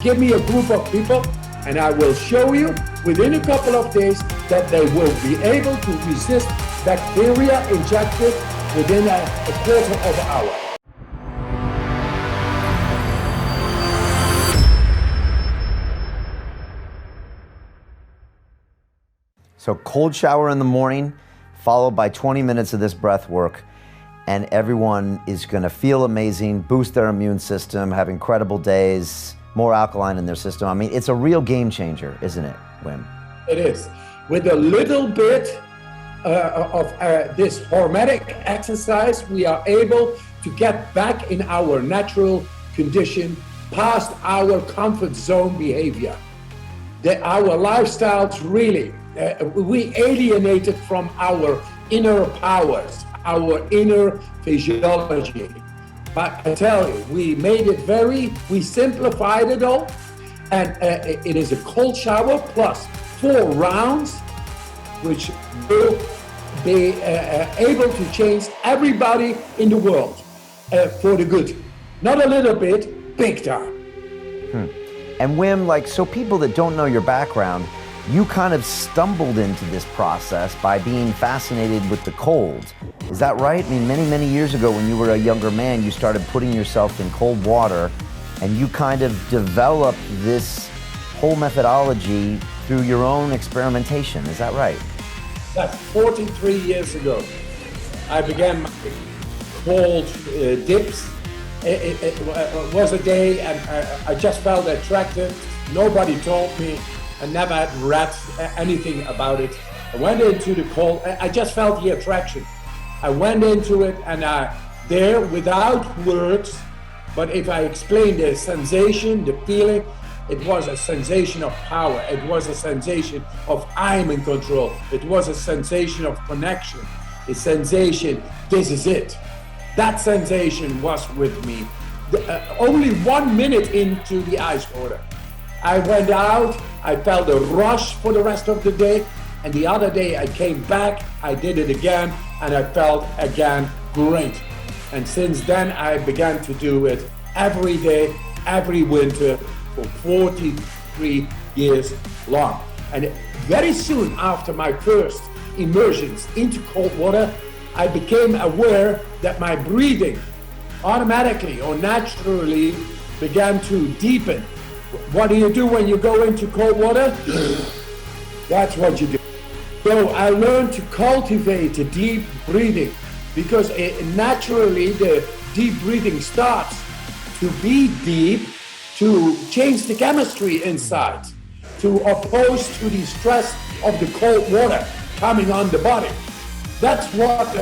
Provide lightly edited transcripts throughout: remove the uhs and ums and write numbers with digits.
Give me a group of people and I will show you within a couple of days that they will be able to resist bacteria injected within a quarter of an hour. So cold shower in the morning, followed by 20 minutes of this breath work, and everyone is gonna feel amazing, boost their immune system, have incredible days, more alkaline in their system. I mean, it's a real game changer, isn't it, Wim? It is. With a little bit of this hormetic exercise, we are able to get back in our natural condition, past our comfort zone behavior. Our lifestyles really, we alienated from our inner powers, our inner physiology. But I tell you, we made it we simplified it all, and it is a cold shower plus 4 rounds, which will be able to change everybody in the world for the good. Not a little bit, big time. And Wim, so people that don't know your background, you kind of stumbled into this process by being fascinated with the cold. Is that right? I mean, many, many years ago when you were a younger man, you started putting yourself in cold water and you kind of developed this whole methodology through your own experimentation. Is that right? That's 43 years ago. I began my cold dips. It was a day and I just felt attracted. Nobody told me. I never had read anything about it. I went into the cold, I just felt the attraction. I went into it and there without words, but if I explain the sensation, the feeling, it was a sensation of power. It was a sensation of I'm in control. It was a sensation of connection. A sensation, this is it. That sensation was with me. Only 1 minute into the ice water. I went out, I felt a rush for the rest of the day, and the other day I came back, I did it again, and I felt again great. And since then I began to do it every day, every winter, for 43 years long. And very soon after my first immersions into cold water, I became aware that my breathing automatically or naturally began to deepen. What do you do when you go into cold water? That's what you do. So I learned to cultivate a deep breathing because naturally the deep breathing starts to be deep, to change the chemistry inside, to oppose to the stress of the cold water coming on the body. That's what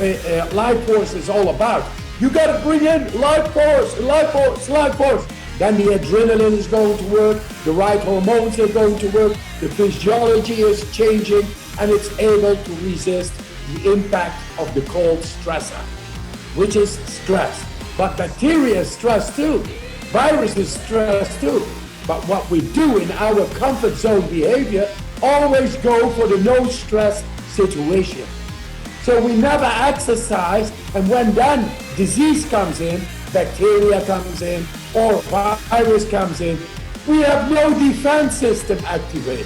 life force is all about. You gotta bring in life force, life force, life force. Then the adrenaline is going to work, the right hormones are going to work, the physiology is changing, and it's able to resist the impact of the cold stressor, which is stress. But bacteria is stress too, viruses stress too. But what we do in our comfort zone behavior, always go for the no stress situation. So we never exercise, and when then disease comes in, bacteria comes in, or virus comes in, we have no defense system activated.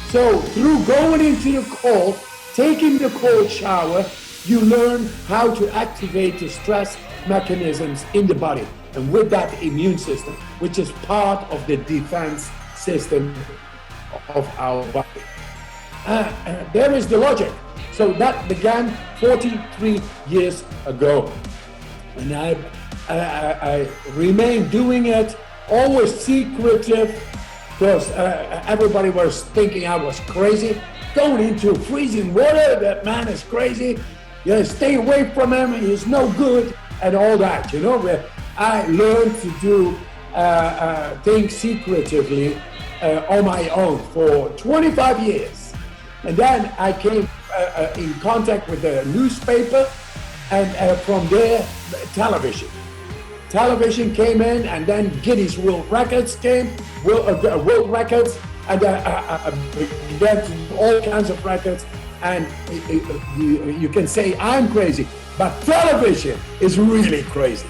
So through going into the cold, taking the cold shower, you learn how to activate the stress mechanisms in the body. And with that immune system, which is part of the defense system of our body. There is the logic. So that began 43 years ago. And I remained doing it, always secretive, because everybody was thinking I was crazy. Going into freezing water, that man is crazy. You stay away from him, he's no good, and all that, you know. I learned to do things secretively on my own for 25 years. And then I came in contact with the newspaper, and from there, television. Television came in, and then Guinness World Records came, World Records, and I began to do all kinds of records. And you can say I'm crazy, but television is really crazy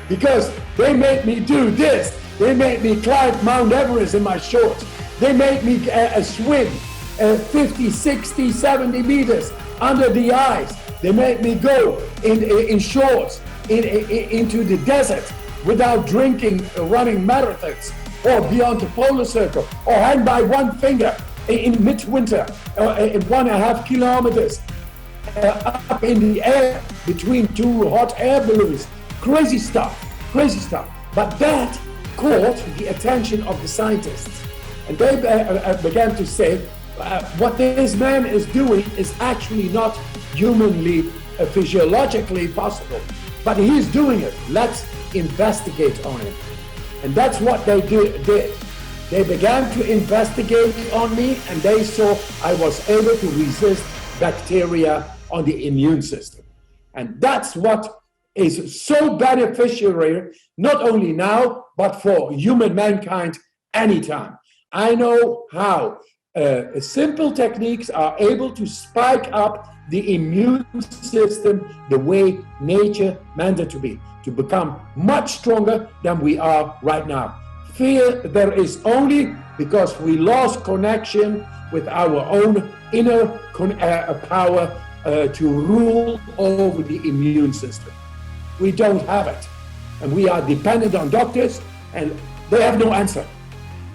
because they made me do this They made me climb Mount Everest in my shorts. They made me swim 50, 60, 70 meters under the ice. They made me go in shorts into the desert without drinking, running marathons, or beyond the polar circle, or hang by one finger in midwinter, in 1.5 kilometers up in the air between two hot air balloons. Crazy stuff. But that caught the attention of the scientists. And they began to say, what this man is doing is actually not humanly, physiologically possible. But he's doing it. Let's investigate on it. And that's what they did. They began to investigate on me, and they saw I was able to resist bacteria on the immune system. And that's what is so beneficial, not only now, but for human mankind anytime. I know how simple techniques are able to spike up the immune system the way nature meant it to be, to become much stronger than we are right now. Fear there is only because we lost connection with our own inner power to rule over the immune system. We don't have it. And we are dependent on doctors, and they have no answer.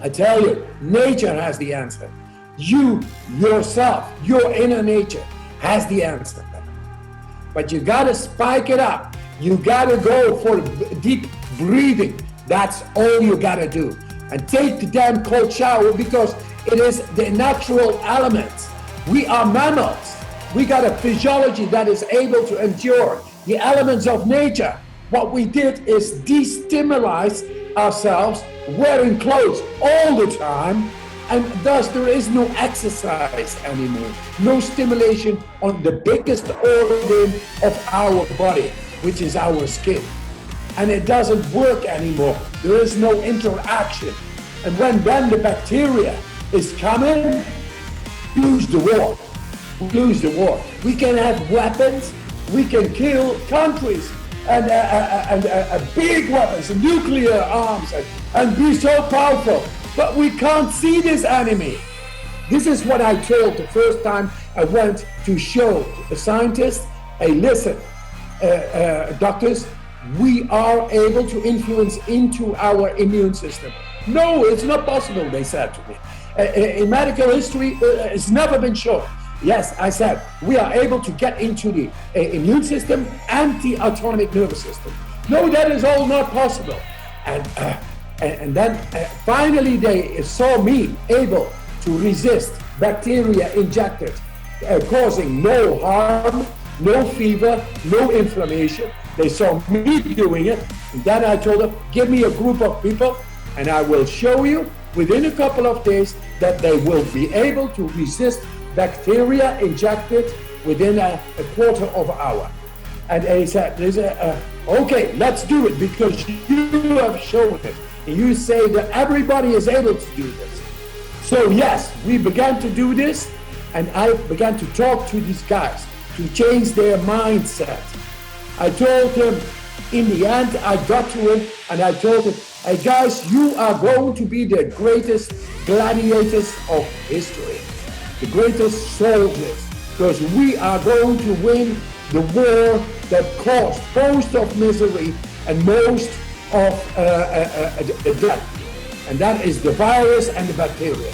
I tell you, nature has the answer. You, yourself, your inner nature has the answer. But you gotta spike it up. You gotta go for deep breathing. That's all you gotta do. And take the damn cold shower, because it is the natural element. We are mammals. We got a physiology that is able to endure the elements of nature. What we did is destimulate ourselves, wearing clothes all the time, and thus there is no exercise anymore, no stimulation on the biggest organ of our body, which is our skin. And it doesn't work anymore. There is no interaction. And when then the bacteria is coming, lose the war. Lose the war. We can have weapons, we can kill countries, and big weapons, and nuclear arms, and be so powerful. But we can't see this enemy. This is what I told the first time I went to show the scientists, hey, listen, doctors, we are able to influence into our immune system. No, it's not possible, they said to me. In medical history, it's never been shown. Yes, I said, we are able to get into the immune system and the autonomic nervous system. No, that is all not possible. And then finally they saw me able to resist bacteria injected, causing no harm, no fever, no inflammation. They saw me doing it. And then I told them, give me a group of people and I will show you within a couple of days that they will be able to resist bacteria injected within a quarter of an hour. And they said, okay, let's do it because you have shown it. And you say that everybody is able to do this. So yes, we began to do this, and I began to talk to these guys to change their mindset. I told them, in the end, I got to him and I told him, hey guys, you are going to be the greatest gladiators of history, the greatest soldiers, because we are going to win the war that caused most of misery and most of death, and that is the virus and the bacteria.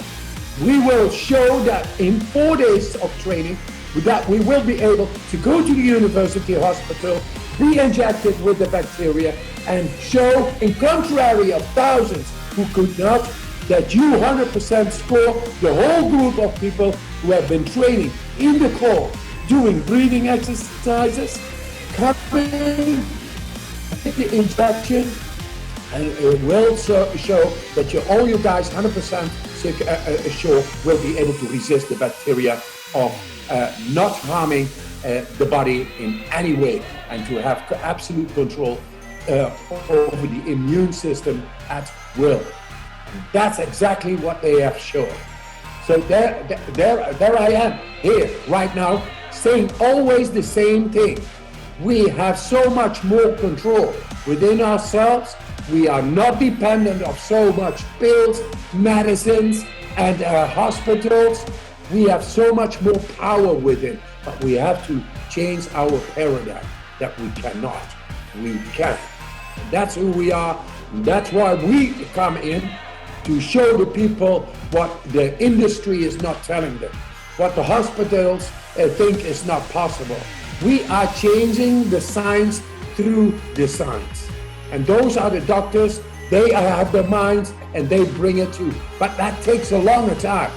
We will show that in 4 days of training that we will be able to go to the university hospital, be injected with the bacteria, and show, in contrary of thousands who could not, that you 100% score the whole group of people who have been training in the cold, doing breathing exercises, coming, the injection, and it will show that all you guys 100% sure will be able to resist the bacteria of not harming the body in any way, and to have absolute control over the immune system at will. And that's exactly what they have shown. So there I am here right now, saying always the same thing. We have so much more control within ourselves We are not dependent of so much pills, medicines, and hospitals. We have so much more power within, but we have to change our paradigm that we cannot. We can. That's who we are. That's why we come in to show the people what the industry is not telling them, what the hospitals think is not possible. We are changing the science through the science. And those are the doctors, they have the minds and they bring it to. But that takes a longer time.